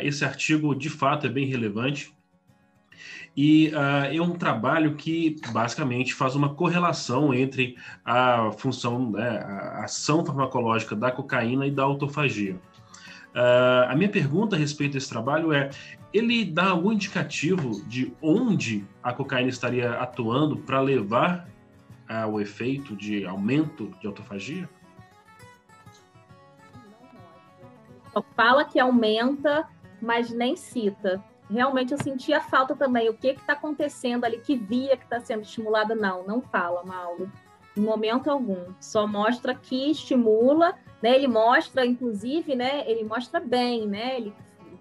Esse artigo, de fato, é bem relevante. E é um trabalho que, basicamente, faz uma correlação entre a função, né, a ação farmacológica da cocaína e da autofagia. A minha pergunta a respeito desse trabalho é: ele dá algum indicativo de onde a cocaína estaria atuando para levar ao efeito de aumento de autofagia? Só fala que aumenta, mas nem cita. Realmente eu sentia falta também. O que está acontecendo ali? Que via que está sendo estimulada? Não fala, Mauro. Em momento algum. Só mostra que estimula, né? Ele mostra, inclusive, né? Ele mostra bem, né? Ele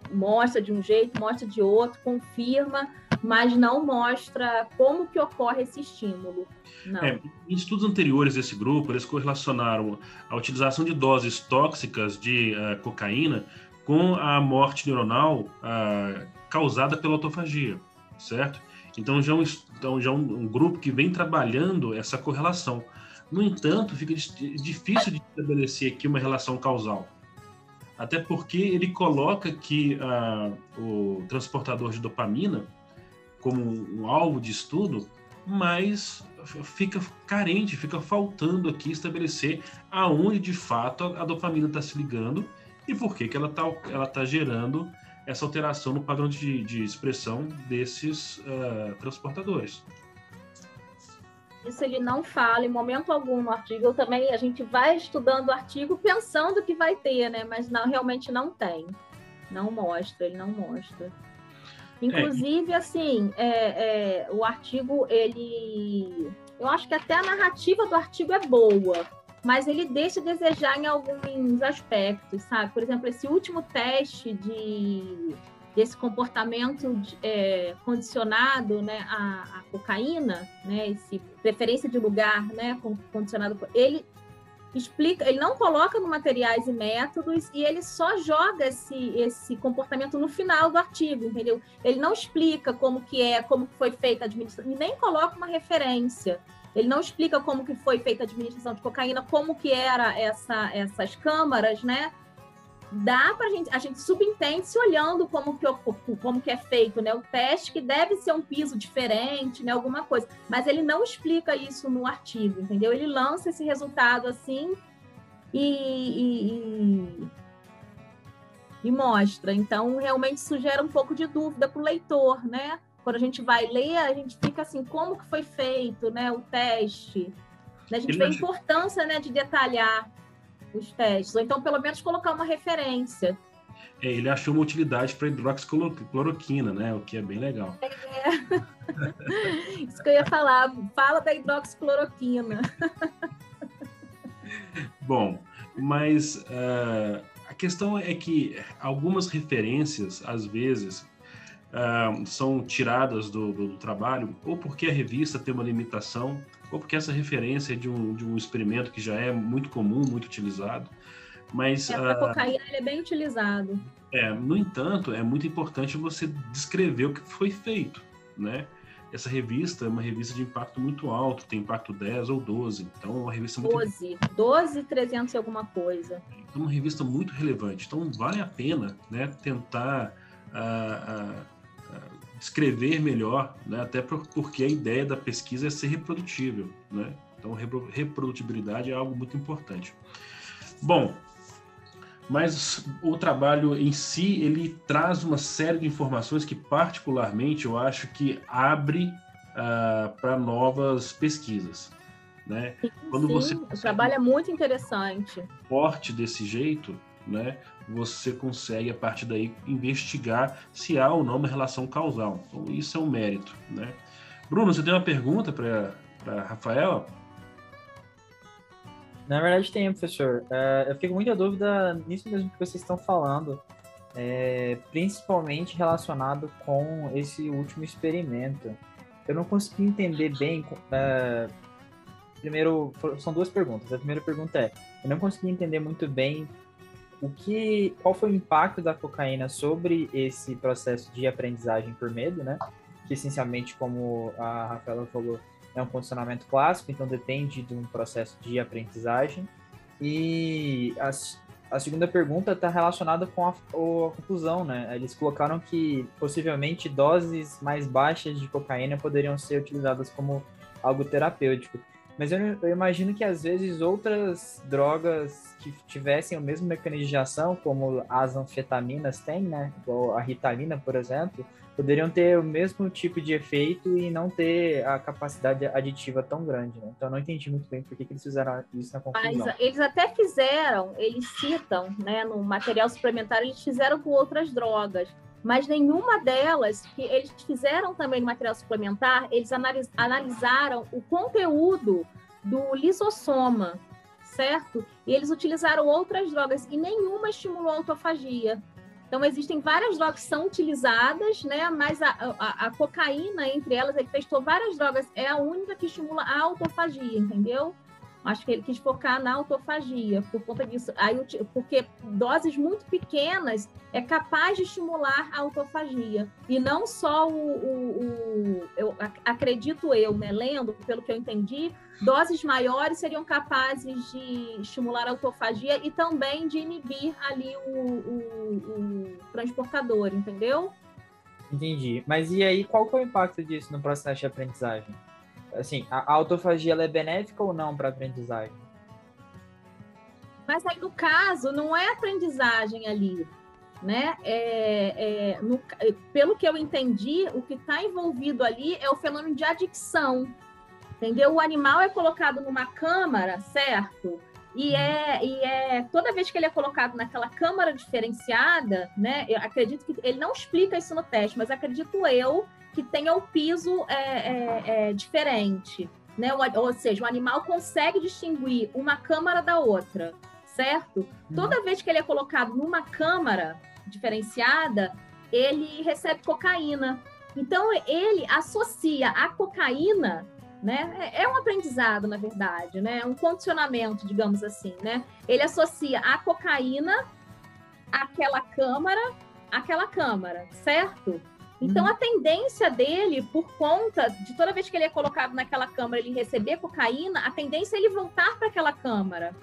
mostra de um jeito, mostra de outro, confirma, mas não mostra como que ocorre esse estímulo. Não. Em estudos anteriores desse grupo, eles correlacionaram a utilização de doses tóxicas de cocaína com a morte neuronal causada pela autofagia, certo? Então já é um grupo que vem trabalhando essa correlação. No entanto, fica difícil de estabelecer aqui uma relação causal. Até porque ele coloca que o transportador de dopamina como um alvo de estudo, mas fica carente, fica faltando aqui estabelecer aonde de fato a dopamina está se ligando e por que ela tá gerando essa alteração no padrão de expressão desses transportadores. Isso ele não fala em momento algum no artigo. A gente vai estudando o artigo pensando que vai ter, né? Mas realmente não tem. Não mostra, ele não mostra. Inclusive, assim, o artigo, eu acho que até a narrativa do artigo é boa, mas ele deixa a desejar em alguns aspectos, sabe? Por exemplo, esse último teste desse comportamento condicionado, né, à cocaína, né, esse preferência de lugar, né, condicionado, ele explica, ele não coloca no materiais e métodos e ele só joga esse comportamento no final do artigo, entendeu? Ele não explica como foi feita a administração, e nem coloca uma referência. Ele não explica como que foi feita a administração de cocaína, como que era essas câmaras, né? Dá para a gente subentende se olhando como que é feito, né? O teste, que deve ser um piso diferente, né? Alguma coisa. Mas ele não explica isso no artigo, entendeu? Ele lança esse resultado assim e mostra. Então, realmente isso gera um pouco de dúvida para o leitor, né? Quando a gente vai ler, a gente fica assim, como que foi feito, né? O teste. A gente vê a importância, né, de detalhar os testes, ou então pelo menos colocar uma referência. Ele achou uma utilidade para hidroxicloroquina, né? O que é bem legal. Isso que eu ia falar, fala da hidroxicloroquina. Bom, mas a questão é que algumas referências, às vezes, são tiradas do trabalho, ou porque a revista tem uma limitação, ou porque essa referência é de um experimento que já é muito comum, muito utilizado. Mas a cocaína ele é bem utilizado. No entanto, é muito importante você descrever o que foi feito, né? Essa revista é uma revista de impacto muito alto, tem impacto 10 ou 12, então é uma revista muito... 12, 300 e alguma coisa. É uma revista muito relevante, então vale a pena, né, tentar escrever melhor, né? Até porque a ideia da pesquisa é ser reprodutível, né? Então, reprodutibilidade é algo muito importante. Bom, mas o trabalho em si, ele traz uma série de informações que, particularmente, eu acho que abre para novas pesquisas, né? Quando você o trabalho é muito interessante. Forte desse jeito, né? Você consegue, a partir daí, investigar se há ou não uma relação causal. Então, isso é um mérito, né? Bruno, você tem uma pergunta para Rafaela? Na verdade, tem, professor. Eu fico com muita dúvida nisso mesmo que vocês estão falando. principalmente relacionado com esse último experimento. Eu não consegui entender bem. Primeiro, são duas perguntas. A primeira pergunta é: eu não consegui entender muito bem qual foi o impacto da cocaína sobre esse processo de aprendizagem por medo, né? Que essencialmente, como a Rafaela falou, é um condicionamento clássico, então depende de um processo de aprendizagem. E a segunda pergunta está relacionada com a conclusão, né? Eles colocaram que possivelmente doses mais baixas de cocaína poderiam ser utilizadas como algo terapêutico. Mas eu imagino que às vezes outras drogas que tivessem o mesmo mecanismo de ação, como as anfetaminas têm, né? Igual a Ritalina, por exemplo, poderiam ter o mesmo tipo de efeito e não ter a capacidade aditiva tão grande, né? Então eu não entendi muito bem por que eles fizeram isso na conclusão. Mas eles até fizeram, eles citam, né, no material suplementar, eles fizeram com outras drogas, mas nenhuma delas, que eles fizeram também no material suplementar, eles analisaram o conteúdo do lisossoma, certo? E eles utilizaram outras drogas e nenhuma estimulou a autofagia. Então, existem várias drogas que são utilizadas, né? Mas a cocaína, entre elas, ele testou várias drogas, é a única que estimula a autofagia, entendeu? Acho que ele quis focar na autofagia, por conta disso. Porque doses muito pequenas é capaz de estimular a autofagia. E não só acredito eu, né, lendo, pelo que eu entendi, doses maiores seriam capazes de estimular a autofagia e também de inibir ali o transportador, entendeu? Entendi. Mas e aí, qual que é o impacto disso no processo de aprendizagem? Assim, a autofagia ela é benéfica ou não para a aprendizagem? Mas aí, no caso, não é aprendizagem ali, né? Pelo que eu entendi, o que está envolvido ali é o fenômeno de adicção, entendeu? O animal é colocado numa câmara, certo? E toda vez que ele é colocado naquela câmara diferenciada, né? Eu acredito que ele não explica isso no teste, mas acredito eu que tenha o piso diferente, né? Ou seja, o animal consegue distinguir uma câmara da outra, certo? Toda vez que ele é colocado numa câmara diferenciada, ele recebe cocaína. Então, ele associa a cocaína, né? É um aprendizado, na verdade, né? É um condicionamento, digamos assim, né? Ele associa a cocaína àquela câmara, certo? Então, a tendência dele, por conta de toda vez que ele é colocado naquela câmara, ele receber cocaína, a tendência é ele voltar para aquela câmara.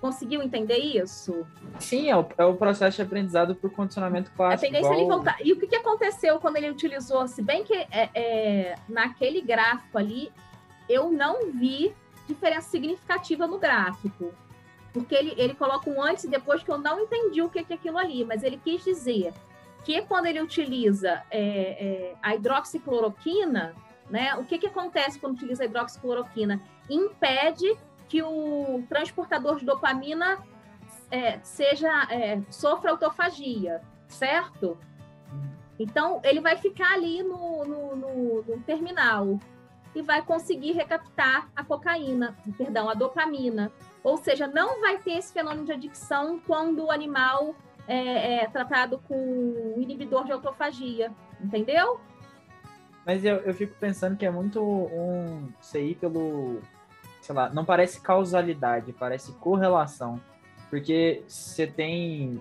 Conseguiu entender isso? Sim, é o processo de aprendizado por condicionamento clássico. A tendência é ele voltar. E o que aconteceu quando ele utilizou? Se bem que naquele gráfico ali, eu não vi diferença significativa no gráfico. Porque ele coloca um antes e depois que eu não entendi o que é aquilo ali. Mas ele quis dizer que quando ele utiliza a hidroxicloroquina, né, o que acontece quando utiliza a hidroxicloroquina? Impede que o transportador de dopamina sofra autofagia, certo? Então, ele vai ficar ali no terminal e vai conseguir recaptar a dopamina. Ou seja, não vai ter esse fenômeno de adicção quando o animal é tratado com um inibidor de autofagia, entendeu? Mas eu fico pensando que é muito CI pelo, sei lá, não parece causalidade, parece correlação, porque você tem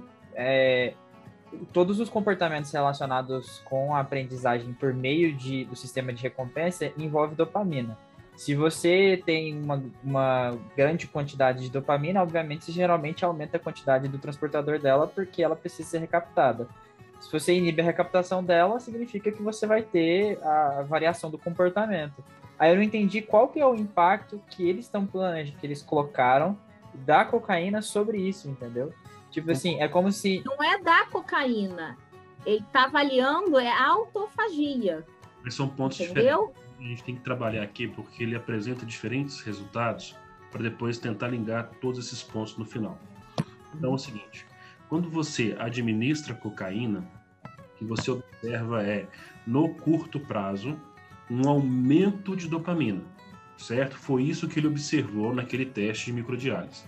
todos os comportamentos relacionados com a aprendizagem por meio do sistema de recompensa envolve dopamina. Se você tem uma grande quantidade de dopamina, obviamente, você geralmente aumenta a quantidade do transportador dela porque ela precisa ser recaptada. Se você inibe a recaptação dela, significa que você vai ter a variação do comportamento. Aí eu não entendi qual que é o impacto que eles estão planejando, que eles colocaram da cocaína sobre isso, entendeu? Tipo assim, é como se... Não é da cocaína. Ele está avaliando a autofagia. Mas são pontos diferentes. A gente tem que trabalhar aqui porque ele apresenta diferentes resultados para depois tentar ligar todos esses pontos no final. Então é o seguinte, quando você administra cocaína, o que você observa no curto prazo, um aumento de dopamina, certo? Foi isso que ele observou naquele teste de microdiálise.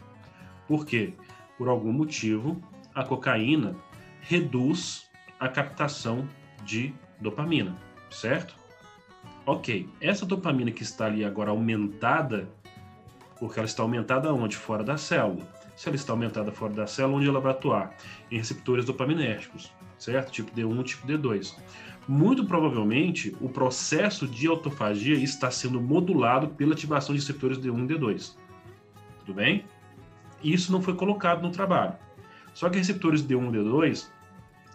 Por quê? Por algum motivo, a cocaína reduz a captação de dopamina, certo? Ok, essa dopamina que está ali agora aumentada, porque ela está aumentada onde? Fora da célula. Se ela está aumentada fora da célula, onde ela vai atuar? Em receptores dopaminérgicos, certo? Tipo D1, tipo D2. Muito provavelmente, o processo de autofagia está sendo modulado pela ativação de receptores D1 e D2. Tudo bem? Isso não foi colocado no trabalho. Só que receptores D1 e D2,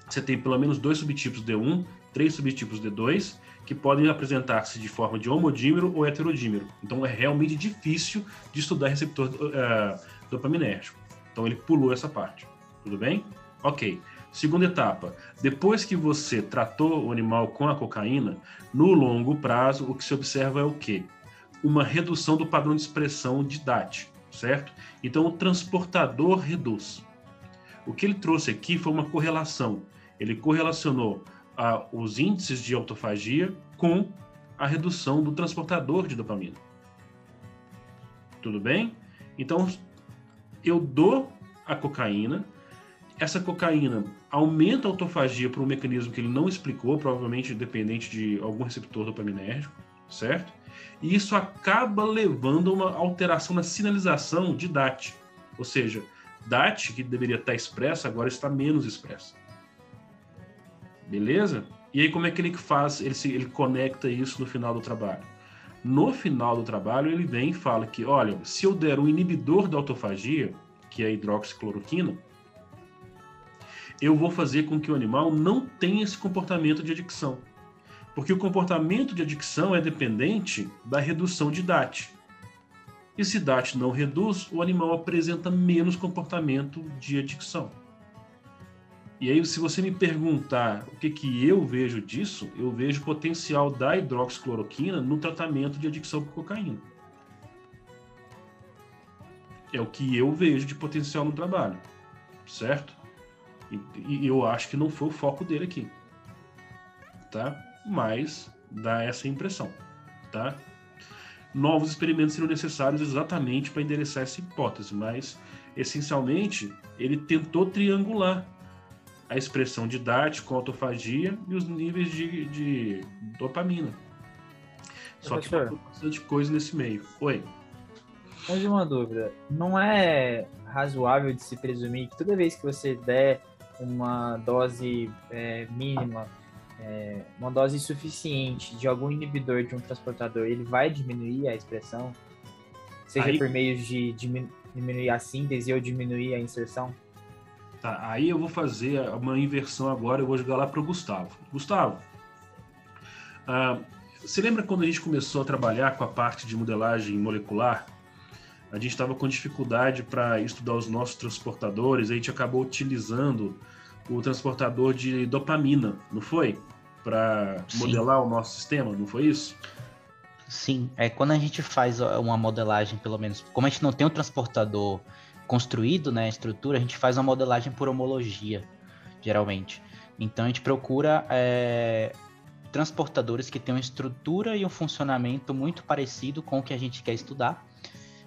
você tem pelo menos 2 subtipos D1, 3 subtipos D2, que podem apresentar-se de forma de homodímero ou heterodímero. Então, é realmente difícil de estudar receptor dopaminérgico. Então, ele pulou essa parte. Tudo bem? Ok. Segunda etapa. Depois que você tratou o animal com a cocaína, no longo prazo, o que se observa é o quê? Uma redução do padrão de expressão de DAT, certo? Então, o transportador reduz. O que ele trouxe aqui foi uma correlação. Ele correlacionou os índices de autofagia com a redução do transportador de dopamina. Tudo bem? Então, eu dou a cocaína, essa cocaína aumenta a autofagia por um mecanismo que ele não explicou, provavelmente dependente de algum receptor dopaminérgico, certo? E isso acaba levando a uma alteração na sinalização de DAT, ou seja, DAT, que deveria estar expressa, agora está menos expressa. Beleza? E aí como é que ele faz? Ele conecta isso no final do trabalho. No final do trabalho, ele vem e fala que, olha, se eu der um inibidor da autofagia, que é a hidroxicloroquina, eu vou fazer com que o animal não tenha esse comportamento de adicção. Porque o comportamento de adicção é dependente da redução de DAT. E se DAT não reduz, o animal apresenta menos comportamento de adicção. E aí, se você me perguntar o que eu vejo disso, eu vejo o potencial da hidroxicloroquina no tratamento de adicção por cocaína. É o que eu vejo de potencial no trabalho, certo? E eu acho que não foi o foco dele aqui, tá? Mas dá essa impressão, tá? Novos experimentos seriam necessários exatamente para endereçar essa hipótese, mas, essencialmente, ele tentou triangular a expressão de DAT com autofagia e os níveis de dopamina. Só que tem bastante coisa nesse meio. Oi? Mais uma dúvida. Não é razoável de se presumir que toda vez que você der uma dose mínima, uma dose suficiente de algum inibidor de um transportador, ele vai diminuir a expressão? Seja por meio de diminuir a síntese ou diminuir a inserção? Tá, aí eu vou fazer uma inversão agora, eu vou jogar lá para o Gustavo. Gustavo, você lembra quando a gente começou a trabalhar com a parte de modelagem molecular? A gente estava com dificuldade para estudar os nossos transportadores, a gente acabou utilizando o transportador de dopamina, não foi? Para modelar o nosso sistema, não foi isso? Sim, quando a gente faz uma modelagem, pelo menos, como a gente não tem um transportador construído, né, a estrutura, a gente faz uma modelagem por homologia, geralmente. Então a gente procura transportadores que tenham estrutura e um funcionamento muito parecido com o que a gente quer estudar.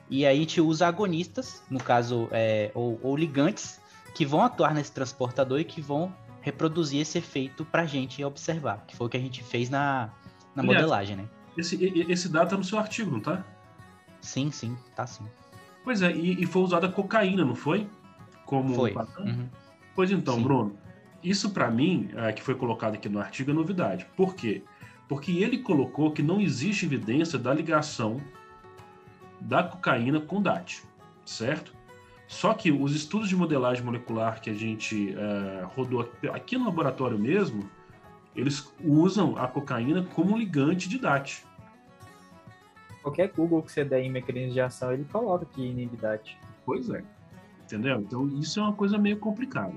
E aí a gente usa agonistas, no caso, ou ligantes, que vão atuar nesse transportador e que vão reproduzir esse efeito para a gente observar, que foi o que a gente fez na modelagem, né? Esse dado tá no seu artigo, não tá? Sim, tá sim. Pois é, e foi usada cocaína, não foi? Foi. Uhum. Pois então, sim. Bruno, isso para mim, que foi colocado aqui no artigo, é novidade. Por quê? Porque ele colocou que não existe evidência da ligação da cocaína com DAT, certo? Só que os estudos de modelagem molecular que a gente rodou aqui no laboratório mesmo, eles usam a cocaína como ligante de DAT. Qualquer Google que você der em mecanismo de ação, ele coloca aqui inibidade. Pois é. Entendeu? Então, isso é uma coisa meio complicada.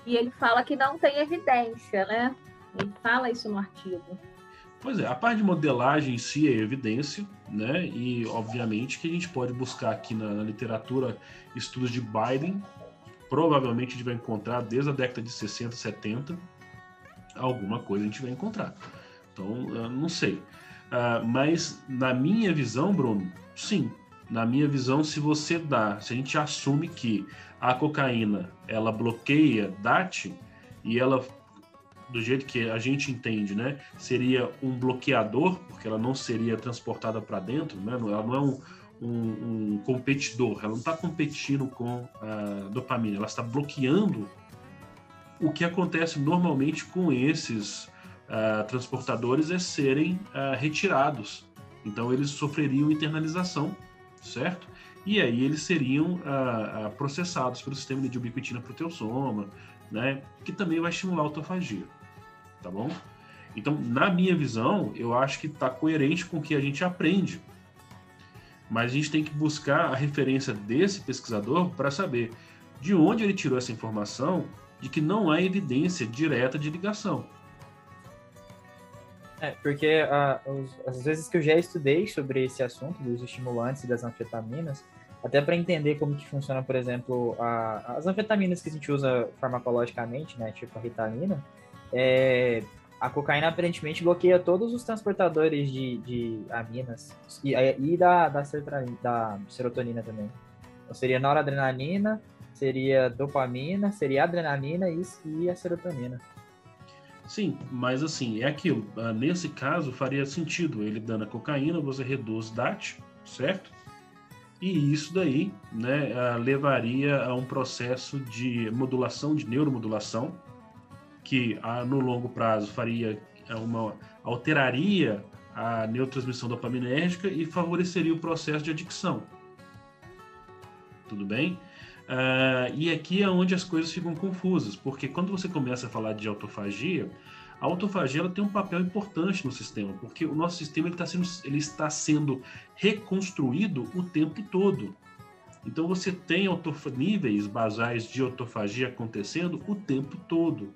E ele fala que não tem evidência, né? Ele fala isso no artigo. Pois é, a parte de modelagem em si é evidência, né? E, obviamente, que a gente pode buscar aqui na literatura estudos de Biden. Provavelmente a gente vai encontrar, desde a década de 60, 70, alguma coisa a gente vai encontrar. Então, não sei. Mas, na minha visão, Bruno, sim. Na minha visão, se a gente assume que a cocaína, ela bloqueia DAT, e ela, do jeito que a gente entende, né, seria um bloqueador, porque ela não seria transportada para dentro, né, ela não é um competidor, ela não está competindo com a dopamina, ela está bloqueando o que acontece normalmente com esses transportadores é serem retirados. Então eles sofreriam internalização, certo? E aí eles seriam processados pelo sistema de ubiquitina proteossoma, né? Que também vai estimular a autofagia, tá bom? Então, na minha visão, eu acho que está coerente com o que a gente aprende. Mas a gente tem que buscar a referência desse pesquisador para saber de onde ele tirou essa informação de que não há evidência direta de ligação. Porque às vezes que eu já estudei sobre esse assunto dos estimulantes e das anfetaminas, até para entender como que funciona, por exemplo, as anfetaminas que a gente usa farmacologicamente, né, tipo a Ritalina, a cocaína aparentemente bloqueia todos os transportadores de aminas e da serotonina também. Então seria noradrenalina, seria dopamina, seria adrenalina e a serotonina. Sim, mas assim, é aquilo. Nesse caso, faria sentido ele dando a cocaína, você reduz DAT, certo? E isso daí, né, levaria a um processo de modulação, de neuromodulação, que no longo prazo alteraria a neurotransmissão dopaminérgica e favoreceria o processo de adicção. Tudo bem? E aqui é onde as coisas ficam confusas, porque quando você começa a falar de autofagia, a autofagia ela tem um papel importante no sistema, porque o nosso sistema ele está sendo reconstruído o tempo todo. Então você tem níveis basais de autofagia acontecendo o tempo todo.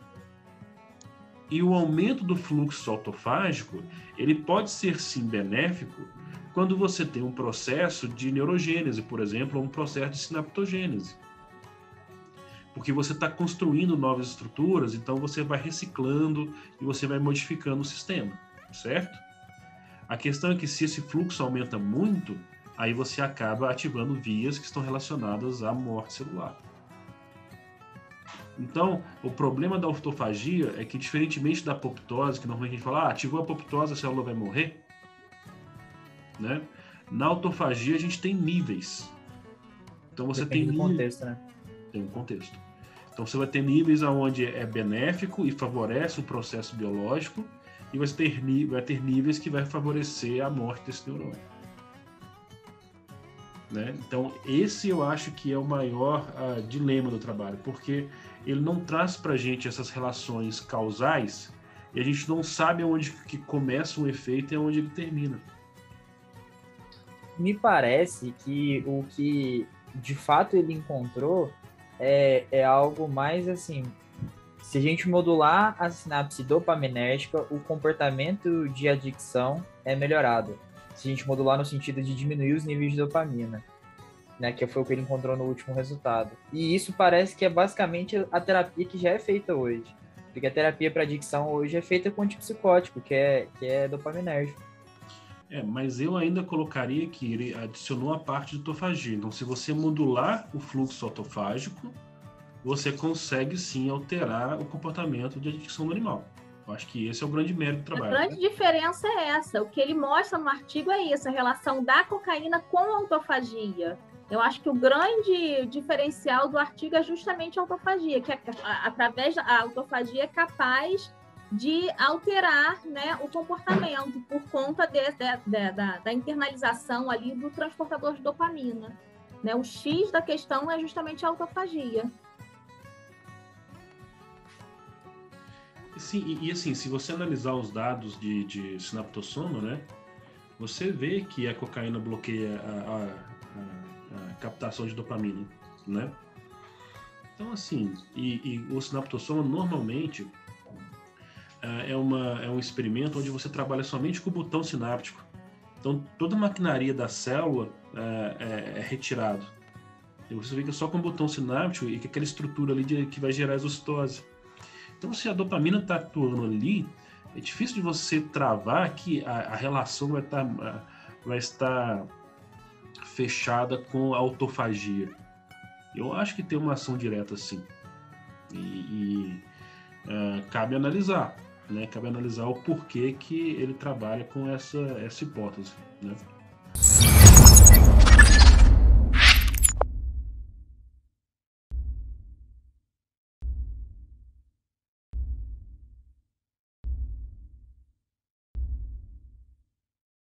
E o aumento do fluxo autofágico, ele pode ser sim benéfico quando você tem um processo de neurogênese, por exemplo, ou um processo de sinaptogênese. Porque você está construindo novas estruturas, então você vai reciclando e você vai modificando o sistema, certo? A questão é que se esse fluxo aumenta muito, aí você acaba ativando vias que estão relacionadas à morte celular. Então, o problema da autofagia é que, diferentemente da apoptose, que normalmente a gente fala, ativou a apoptose, a célula vai morrer, né? Na autofagia, a gente tem níveis. Então, você Depende tem do contexto, né? Tem um contexto. Então, você vai ter níveis onde é benéfico e favorece o processo biológico, e vai ter níveis que vai favorecer a morte desse neurônio. Né? Então, esse eu acho que é o maior dilema do trabalho, porque ele não traz para a gente essas relações causais e a gente não sabe onde que começa um efeito e onde ele termina. Me parece que o que de fato ele encontrou é algo mais assim, se a gente modular a sinapse dopaminérgica, o comportamento de adicção é melhorado. Se a gente modular no sentido de diminuir os níveis de dopamina, né, que foi o que ele encontrou no último resultado. E isso parece que é basicamente a terapia que já é feita hoje. Porque a terapia para adicção hoje é feita com antipsicótico, que é dopaminérgico. Mas eu ainda colocaria que ele adicionou a parte de autofagia. Então, se você modular o fluxo autofágico, você consegue sim alterar o comportamento de adicção do animal. Eu acho que esse é o grande mérito do trabalho. A grande diferença é essa. O que ele mostra no artigo é isso, a relação da cocaína com a autofagia. Eu acho que o grande diferencial do artigo é justamente a autofagia, que através da autofagia é capaz de alterar, né, o comportamento por conta da internalização ali do transportador de dopamina. Né? O X da questão é justamente a autofagia. Sim, e assim, se você analisar os dados de sinaptossoma, né, você vê que a cocaína bloqueia a captação de dopamina, né? Então, assim, e o sinaptossoma normalmente é um experimento onde você trabalha somente com o botão sináptico. Então, toda a maquinaria da célula é retirado. E você fica só com o botão sináptico e com aquela estrutura ali que vai gerar exocitose. Então, se a dopamina está atuando ali, é difícil de você travar que a relação vai estar fechada com a autofagia. Eu acho que tem uma ação direta, sim. cabe analisar, né? Cabe analisar o porquê que ele trabalha com essa hipótese, né?